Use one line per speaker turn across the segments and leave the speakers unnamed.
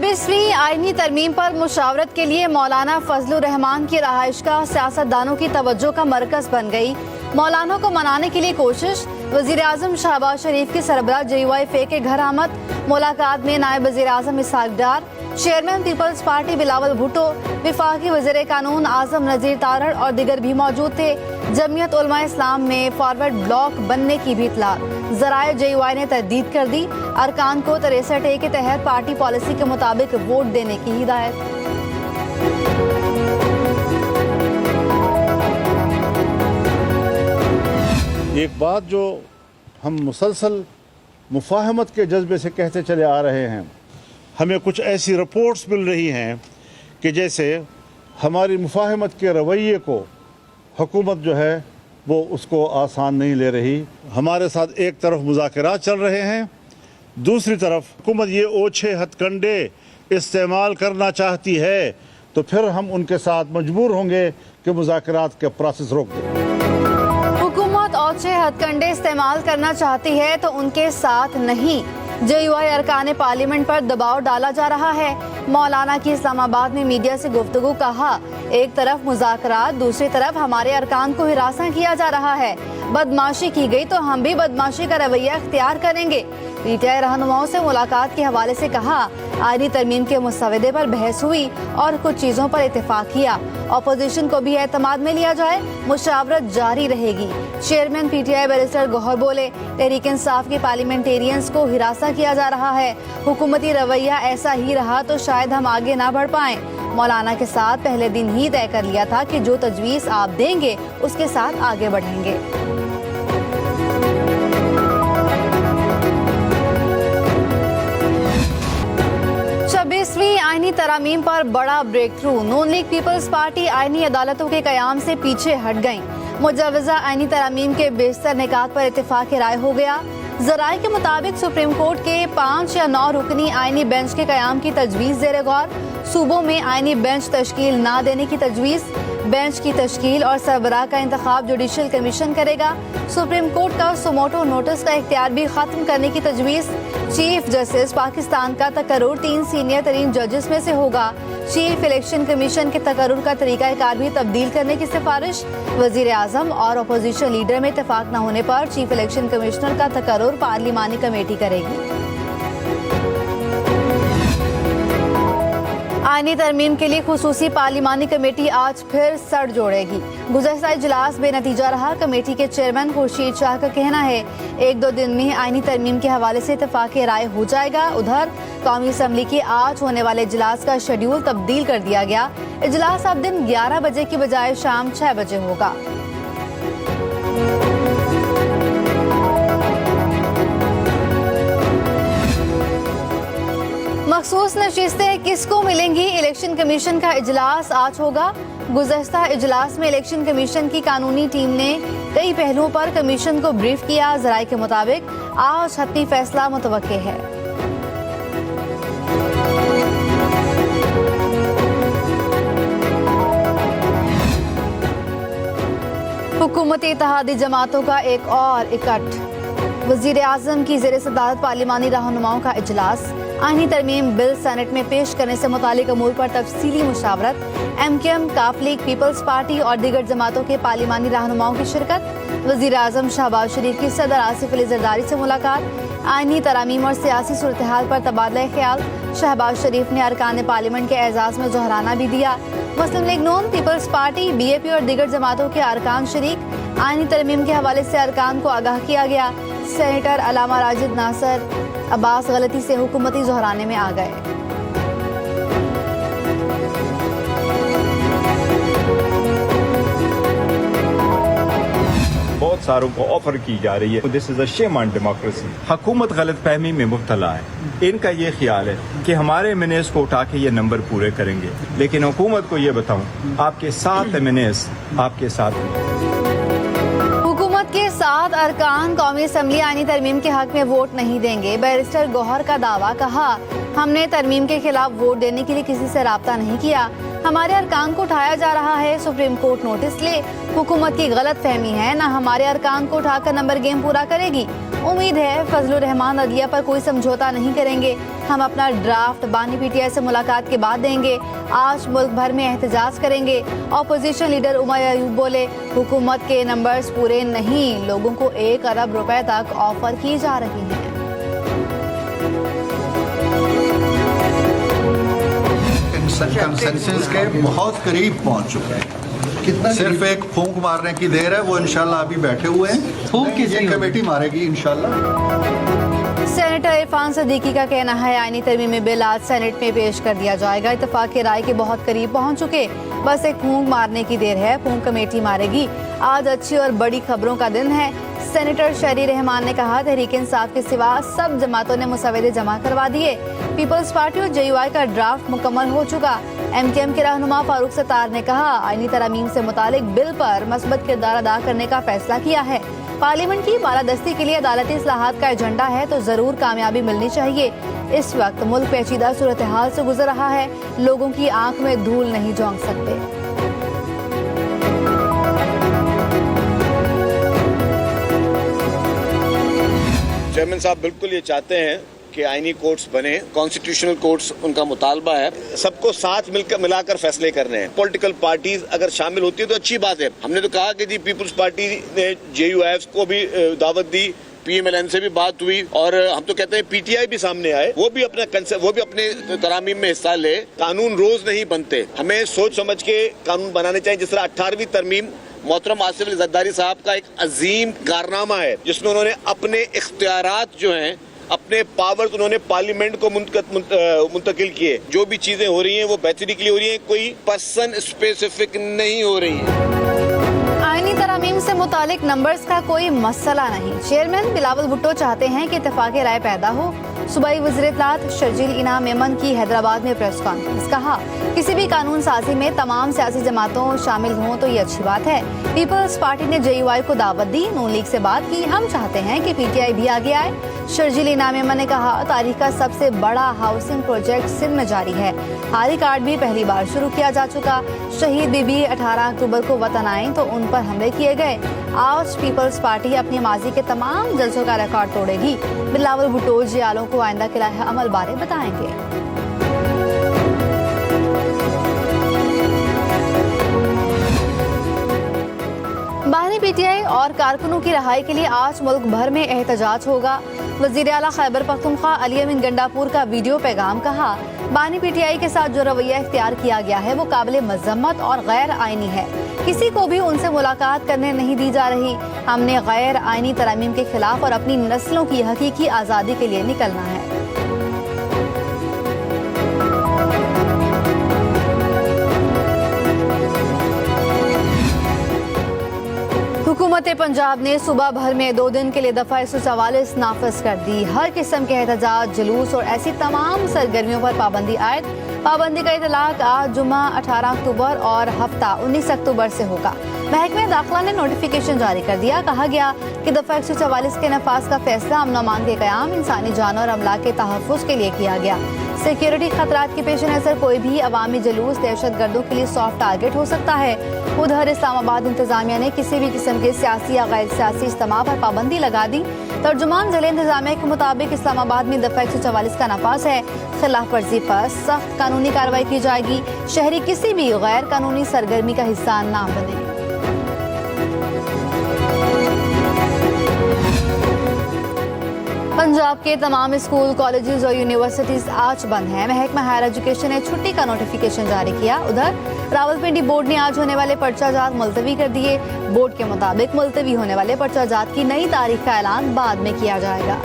26वीं आईनी तरमीम पर मुशावरत के लिए मौलाना फजलुर रहमान की रहायशगाह सियासतदानों की तवज्जो का मरकज बन गई। मौलाना को मनाने के लिए कोशिश। वजीर आजम शहबाज शरीफ की सरबराह JUIFA के घर आमद। मुलाकात में नायब वजीर आजम Ishaq Dar, chairman Peoples Party Bilawal Bhutto, विफाकी वजीर कानून आजम नजीर तारड़ और दीगर भी मौजूद थे। जमीयत उलमा इस्लाम में फॉरवर्ड ब्लॉक बनने की भी इत्तला। जराए JUI ने तरदीद कर दी। अरकान को 63A के तहत पार्टी पॉलिसी के मुताबिक वोट देने की हिदायत।
एक बात जो हम मुसलसल मुफाहमत के जज्बे से कहते चले आ रहे हैं, हमें कुछ ऐसी रिपोर्ट्स मिल रही हैं कि जैसे हमारी मुफाहमत के रवैये को हुकूमत जो है वो उसको आसान नहीं ले रही। हमारे साथ एक तरफ मुज़ाकरात चल रहे हैं, दूसरी तरफ हुकूमत ये ओछे हथकंडे इस्तेमाल करना चाहती है, तो फिर हम उनके साथ मजबूर होंगे कि मुज़ाकरात के प्रोसेस रोक दें।
हुकूमत ओछे हथकंडे इस्तेमाल करना चाहती है तो उनके साथ नहीं। JUI अरकान पार्लियामेंट पर दबाव डाला जा रहा है। मौलाना की इस्लामाबाद में मीडिया से गुफ्तगू। कहा, एक तरफ मुज़ाकरात, दूसरी तरफ हमारे अरकान को हिरासा किया जा रहा है। बदमाशी की गई तो हम भी बदमाशी का रवैया इख्तियार करेंगे। PTI रहनुमाओं से मुलाकात के हवाले से कहा, आईनी तरमीम के मुसवदे पर बहस हुई और कुछ चीजों पर इत्तेफाक किया। अपोजिशन को भी एतमाद में लिया जाए, मुशावरत जारी रहेगी। चेयरमैन PTI बैरिस्टर गौहर बोले, तहरीक इंसाफ के पार्लियामेंटेरियंस को हिरासा किया जा रहा है। हुकूमती रवैया ऐसा ही रहा तो शायद हम आगे ना बढ़ पाएं। मौलाना के साथ पहले दिन ही तय कर लिया था कि जो तजवीज आप देंगे उसके साथ आगे बढ़ेंगे। आईनी तरामीम पर बड़ा ब्रेक थ्रू। नून लीग पीपल्स पार्टी आईनी अदालतों के कयाम से पीछे हट गई। मुजवजा आईनी तरामीम के बेशतर निकात पर इत्तेफाक राय हो गया। जराए के मुताबिक सुप्रीम कोर्ट के 5 या 9 रुकनी आईनी बेंच के कयाम की तजवीज ज़ेर गौर। सूबों में आईनी बेंच तश्कील न देने की तजवीज। बेंच की तश्कील और सरबराह का इंतखाब जुडिशल कमीशन करेगा। सुप्रीम कोर्ट का सुमोटो नोटिस का इख्तियार भी खत्म करने की तजवीज। चीफ जस्टिस पाकिस्तान का तकर्रुर 3 सीनियर तरीन जजेस में से होगा। चीफ इलेक्शन कमीशन के तकर्रुर का तरीकाकार भी तब्दील करने की सिफारिश। वजीर आजम और अपोजिशन लीडर में इत्तेफाक न होने पर चीफ इलेक्शन कमिश्नर का तकर्रुर पार्लिमानी कमेटी करेगी। आईनी तरमीम के लिए खुसूसी पार्लिमानी कमेटी आज फिर सर जोड़ेगी। गुज़श्ता इजलास बेनतीजा रहा। कमेटी के चेयरमैन खुर्शीद शाह का कहना है 1-2 दिन में आईनी तरमीम के हवाले से इत्तेफाक राय हो जाएगा। उधर कौमी असम्बली के आज होने वाले इजलास का शेड्यूल तब्दील कर दिया गया। इजलास अब दिन 11 बजे की बजाय शाम 6 बजे होगा। मखसूस नशिस्तें किसको मिलेंगी? इलेक्शन कमीशन का इजलास आज होगा। गुज़श्ता इजलास में इलेक्शन कमीशन की कानूनी टीम ने कई पहलुओं पर कमीशन को ब्रीफ किया। जराए के मुताबिक आज हतमी फैसला मुतवक्के है। हुकूमती इत्तेहादी जमातों का एक और इकट्ठ। वजीर आजम की ज़ेर सदारत पार्लिमानी रहनुमाओं का इजलास। आईनी तरमीम बिल सेनेट में पेश करने से मुतालिक अमूर पर तफसीली मुशावरत। MKM, काफ लीग, पीपल्स पार्टी और दीगर जमातों के पार्लिमानी रहनुमाओं की शिरकत। वजीर आजम शहबाज शरीफ की सदर आसिफ अली जरदारी से मुलाकात। आईनी तरामीम और सियासी सूरत हाल पर तबादला ख्याल। शहबाज शरीफ ने अरकान पार्लियामेंट के एजाज में जोहराना भी दिया। मुस्लिम लीग नून, पीपल्स पार्टी, BAP और दीगर जमातों के अरकान शरीक। आईनी तरमीम के हवाले से अरकान को आगाह किया गया। सेनेटर अलामा राजिद नासर अब्बास गलती से हुकूमती जोहराने में आ गए।
बहुत सारों को ऑफर की जा रही है। This is a shame on democracy. हुकूमत गलत फहमी में मुब्तला है। इनका ये ख्याल है कि हमारे एमएनएस को उठा के ये नंबर पूरे करेंगे, लेकिन हुकूमत को ये बताऊं, आपके 7 एमएनएस आपके साथ
के 7 अरकान कौमी असम्बली आईनी तरमीम के हक में वोट नहीं देंगे। बैरिस्टर गौहर का दावा। कहा, हमने तरमीम के खिलाफ वोट देने के लिए किसी से राब्ता नहीं किया। हमारे अरकान को उठाया जा रहा है। सुप्रीम कोर्ट नोटिस ले। हुकूमत की गलत फहमी है, न हमारे अरकान को उठाकर नंबर गेम पूरा करेगी। उम्मीद है फजलुर रहमान अदलिया पर कोई समझौता नहीं करेंगे। हम अपना ड्राफ्ट बानी पीटीआई से मुलाकात के बाद देंगे। आज मुल्क भर में एहतजाज करेंगे। ऑपोजिशन लीडर उमर अयूब बोले, हुकूमत के नंबर्स पूरे नहीं, लोगों को 1 अरब रुपए तक ऑफर की जा रही है।
कंसेंसस के बहुत करीब पहुंच चुके हैं। कितना सिर्फ एक फूंक मारने की देर है। वो इंशाल्लाह अभी बैठे हुए हैं, फूंक की कमेटी मारेगी इंशाल्लाह।
सेनेटर इरफान सदीकी का कहना है आईनी तरमीमी बिल आज सेनेट में पेश कर दिया जाएगा। इत्तेफाक की राय के बहुत करीब पहुंच चुके, बस एक फूंक मारने की देर है। फूंक कमेटी मारेगी। आज अच्छी और बड़ी खबरों का दिन है। सेनेटर शहरी रहमान ने कहा, तहरीक इंसाफ के सिवा सब जमातों ने मुसवदे जमा करवा दिए। पीपल्स पार्टी और जेयूआई का ड्राफ्ट मुकम्मल हो चुका। एमकेएम के रहनुमा फारूक सत्तार ने कहा, आईनी तरमीम से मुतालिक बिल पर मस्बत किरदार अदा करने का फैसला किया है। पार्लियामेंट की बालादस्ती के लिए अदालती इस्लाहात का एजेंडा है तो जरूर कामयाबी मिलनी चाहिए। इस वक्त मुल्क पेचीदा सूरत हाल से गुजर रहा है। लोगों की आंख में धूल नहीं झोंक सकते।
चेयरमैन साहब बिल्कुल ये चाहते हैं कि आईनी कोर्ट्स बने, कॉन्स्टिट्यूशनल कोर्ट्स उनका मुतालबा है। सबको साथ मिलाकर फैसले करने हैं। पॉलिटिकल पार्टीज अगर शामिल होती है तो अच्छी बात है। हमने तो कहा कि जी पीपल्स पार्टी ने जेयूएफ को भी दावत दी, पीएमएलएन से भी बात हुई और हम तो कहते हैं पीटीआई भी सामने आए, वो भी अपने तरामीम में हिस्सा ले। कानून रोज नहीं बनते, हमें सोच समझ के कानून बनाने चाहिए। जिस तरह 18वीं तरमीम मोहतरम आसिफ अली जरदारी साहब का एक अजीम कारनामा है, जिसमें उन्होंने अपने इख्तियारात जो हैं, अपने पावर्स उन्होंने पार्लियामेंट को मुंतकिल किए। जो भी चीजें हो रही हैं वो बेहतरी के लिए हो रही हैं, कोई पर्सन स्पेसिफिक नहीं हो रही है।
आईनी तरामीम से मुतालिक नंबर्स का कोई मसला नहीं। चेयरमैन बिलावल भुट्टो चाहते हैं कि इत्तेफाक राय पैदा हो। सूबाई वज़ीर इत्तलात शर्जील इनाम मेमन की हैदराबाद में प्रेस कॉन्फ्रेंस। कहा, किसी भी कानून साजी में तमाम सियासी जमातों शामिल हों तो ये अच्छी बात है। पीपल्स पार्टी ने जेयूआई को दावत दी, नून लीग से बात की। हम चाहते हैं कि पीटीआई भी आगे आए। शर्जील इनाम मेमन ने कहा, तारीख का सबसे बड़ा हाउसिंग प्रोजेक्ट सिंध में जारी है। हारी कार्ड भी पहली बार शुरू किया जा चुका। शहीद बीबी 18 अक्टूबर को वतन आए तो उन पर हमले किए गए। आज पीपल्स पार्टी अपनी माजी के तमाम जलसों का रिकॉर्ड तोड़ेगी। बिलावल भुट्टो जियालों को आइंदा के लाहे अमल बारे बताएंगे। बानी पीटीआई और कारकुनों की रहाई के लिए आज मुल्क भर में एहतजाज होगा। वज़ीर आला खैबर पख्तूनख्वा अली अमीन गंडापुर का वीडियो पैगाम। कहा, बानी पीटीआई के साथ जो रवैया इख्तियार किया गया है वो काबिल मज़म्मत और गैर आईनी है। किसी को भी उनसे मुलाकात करने नहीं दी जा रही। हमने गैर आईनी तरामीम के खिलाफ और अपनी नस्लों की हकीकी आज़ादी के लिए निकलना है। हुकूमत पंजाब ने सुबह भर में 2 दिन के लिए दफा 144 नाफिज कर दी। हर किस्म के एहतजाज, जुलूस और ऐसी तमाम सरगर्मियों पर पाबंदी आयद। पाबंदी का इतलाक आज जुम्मा 18 अक्टूबर और हफ्ता 19 अक्टूबर से होगा। महकमे दाखिला ने नोटिफिकेशन जारी कर दिया। कहा गया कि दफा 144 के नफाज का फैसला अमन अमान के क़याम, इंसानी जान और अमलाक के तहफ़्फ़ुज़ के लिए किया गया। सिक्योरिटी खतरात के पेश नज़र कोई भी अवामी जुलूस दहशत गर्दों के लिए सॉफ्ट टारगेट हो सकता है। उधर इस्लामाबाद इंतजामिया ने किसी भी किस्म के सियासी या गैर सियासी इज्तिमा पर पाबंदी लगा दी। तर्जुमान ज़िले इंतजामिया के मुताबिक इस्लामाबाद में दफा 144 का नफाज है। खिलाफ वर्जी पर सख्त कानूनी कार्रवाई की जाएगी। शहरी किसी भी गैर कानूनी सरगर्मी का हिस्सा ना बने। पंजाब के तमाम स्कूल, कॉलेजेस और यूनिवर्सिटीज आज बंद हैं। महकमा हायर एजुकेशन ने छुट्टी का नोटिफिकेशन जारी किया। उधर रावलपिंडी बोर्ड ने आज होने वाले पर्चाजात मुलतवी कर दिए। बोर्ड के मुताबिक मुलतवी होने वाले पर्चाजात की नई तारीख का ऐलान बाद में किया जाएगा।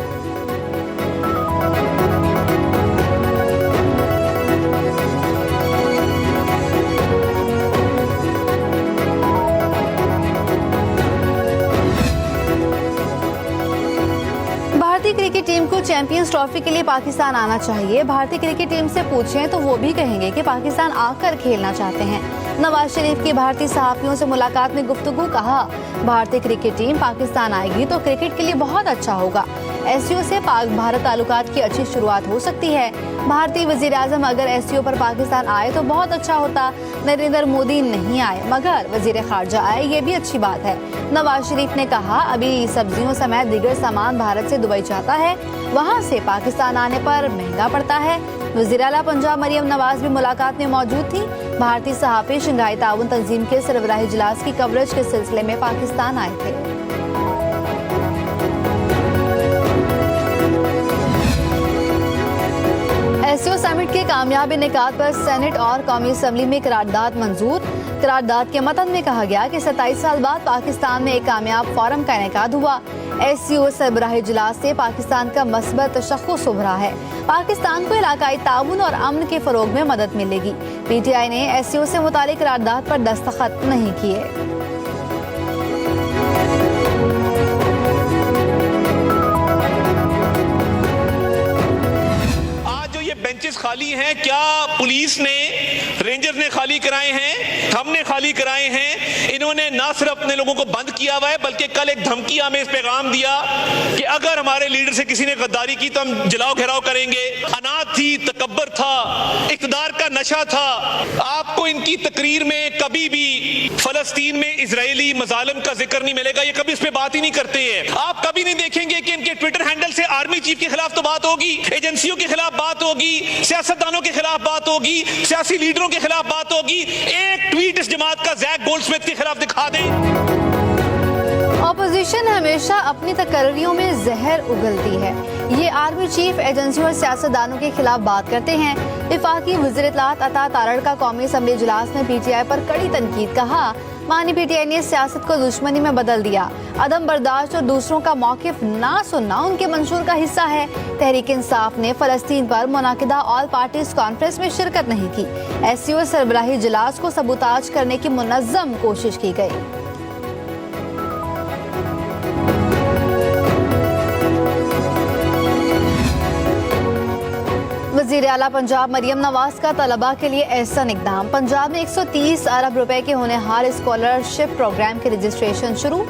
भारतीय क्रिकेट टीम को चैंपियंस ट्रॉफी के लिए पाकिस्तान आना चाहिए। भारतीय क्रिकेट टीम से पूछें तो वो भी कहेंगे कि पाकिस्तान आकर खेलना चाहते हैं। नवाज शरीफ की भारतीय सहाफियों से मुलाकात में गुफ्तगू। कहा, भारतीय क्रिकेट टीम पाकिस्तान आएगी तो क्रिकेट के लिए बहुत अच्छा होगा। एससीओ से पाक भारत ताल्लुकात की अच्छी शुरुआत हो सकती है। भारतीय वजीर आजम अगर एससीओ पर पाकिस्तान आए तो बहुत अच्छा होता। नरेंद्र मोदी नहीं आए मगर वजीर खारजा आए, ये भी अच्छी बात है। नवाज शरीफ ने कहा, अभी सब्जियों समेत दीगर सामान भारत से दुबई जाता है, वहाँ से पाकिस्तान आने पर महंगा पड़ता है। वज़ीर आला पंजाब मरियम नवाज भी मुलाकात में मौजूद थी। भारतीय सहाफ़ी शंघाई ताउन तंजीम के सरबराही इजलास की कवरेज के सिलसिले में पाकिस्तान आए थे। एससीओ समिट के कामयाब इनेकाद पर सेनेट और कौमी असम्बली में करारदाद मंजूर। करारदाद के मतन में कहा गया कि 27 साल बाद पाकिस्तान में एक कामयाब फोरम का इनेकाद हुआ। एससीओ सरबराही इजलास से पाकिस्तान का मस्बत तशख़्ख़ुस उभरा है। पाकिस्तान को इलाकाई ताउन और अमन के फ़रोग में मदद मिलेगी। पीटीआई ने एससीओ से मुतालिक करारदाद पर दस्तखत नहीं किए।
बेंचेस खाली हैं, क्या पुलिस ने, रेंजर ने खाली कराए हैं, हमने खाली कराए हैं? इन्होंने ना सिर्फ अपने लोगों को बंद किया हुआ है बल्कि कल एक धमकी हमें इस पैगाम दिया कि अगर हमारे लीडर से किसी ने गद्दारी की तो हम जलाओ घेराव करेंगे। अनाथ थी, तकब्बर था, इक़्तिदार का नशा था। आपको इनकी तकरीर में कभी भी फलस्तीन में इजरायली मजालिम का जिक्र नहीं मिलेगा। ये कभी इस पे बात ही नहीं करते हैं। आप कभी नहीं देखेंगे कि इनके ट्विटर हैंडल से आर्मी चीफ के खिलाफ तो बात होगी, एजेंसियों के खिलाफ बात होगी, सियासतदानों के खिलाफ बात होगी, सियासी लीडरों के खिलाफ बात होगी। एक ट्वीट इस जमात का जैक गोल्डस्मिथ के खिलाफ दिखा दें।
ऑपोजिशन हमेशा अपनी तकर्रियों में जहर उगलती है। ये आर्मी चीफ, एजेंसियों और सियासतदानों के खिलाफ बात करते हैं। वफाकी वज़ीर इत्तलात अता तारड़ का कौमी असम्बली इजलास में पीटीआई पर कड़ी तनकीद। कहा, मानी पीटीआई ने सियासत को दुश्मनी में बदल दिया। अदम बर्दाश्त और दूसरों का मौक़िफ ना सुनना उनके मंशूर का हिस्सा है। तहरीक इंसाफ ने फलस्तीन पर मुनाकिदा ऑल पार्टीज कॉन्फ्रेंस में शिरकत नहीं की। एससीओ सरबराही इजलास को सबूताज करने की मुनज़्ज़म कोशिश की गई। वज़ीर आला पंजाब मरियम नवाज का तलबा के लिए एहसन इक़दाम। पंजाब में 130 अरब रुपए के होनहार स्कॉलरशिप प्रोग्राम की रजिस्ट्रेशन शुरू।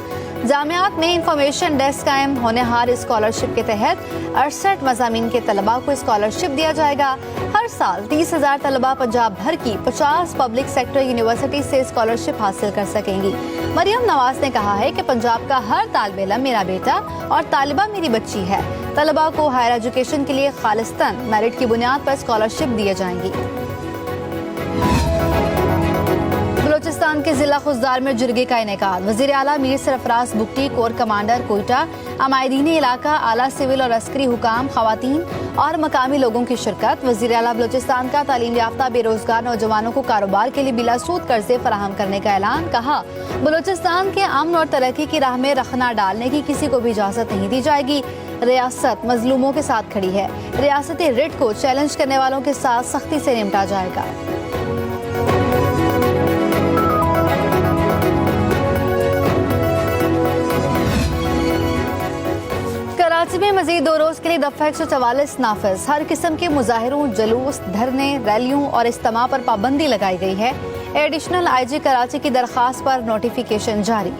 जामियात में इंफॉर्मेशन डेस्क कायम। होनहार स्कॉलरशिप के तहत 68 मज़ामीन के तलबा को स्कॉलरशिप दिया जाएगा। हर साल 30,000 तलबा पंजाब भर की 50 पब्लिक सेक्टर यूनिवर्सिटी से स्कॉलरशिप हासिल कर सकेंगी। मरियम नवाज ने कहा है कि पंजाब का हर तालिब इल्म मेरा बेटा और तालिबा मेरी बच्ची है। तलबा को हायर एजुकेशन के लिए खालिस्तन मेरिट की बुनियाद पर स्कॉलरशिप दिए जाएंगी। बलोचिस्तान के जिला खुजदार में जुर्गे का इनेकाद। वज़ीर आला मीर सरफराज बुगटी, कोर कमांडर कोयटा, अमायदीन इलाका, आला सिविल और अस्करी हुकाम, खवातीन और मकामी लोगों की शिरकत। वज़ीर आला बलोचिस्तान का तालीम याफ्ता बेरोजगार नौजवानों को कारोबार के लिए बिला सूद कर्जे फराहम करने का ऐलान। कहा, बलोचिस्तान के अमन और तरक्की की राह में रखना डालने की किसी को भी इजाजत नहीं दी जाएगी। रियासत मजलूमों के साथ खड़ी है। रियासती रिट को चैलेंज करने वालों के साथ सख्ती से निपटा जाएगा। कराची में मजीद 2 रोज के लिए दफा 144 नाफिज। हर किस्म के मुजाहिरों, जुलूस, धरने, रैलियों और इज्तिमा पर पाबंदी लगाई गई है। एडिशनल आईजी कराची की दरखास्त पर नोटिफिकेशन जारी।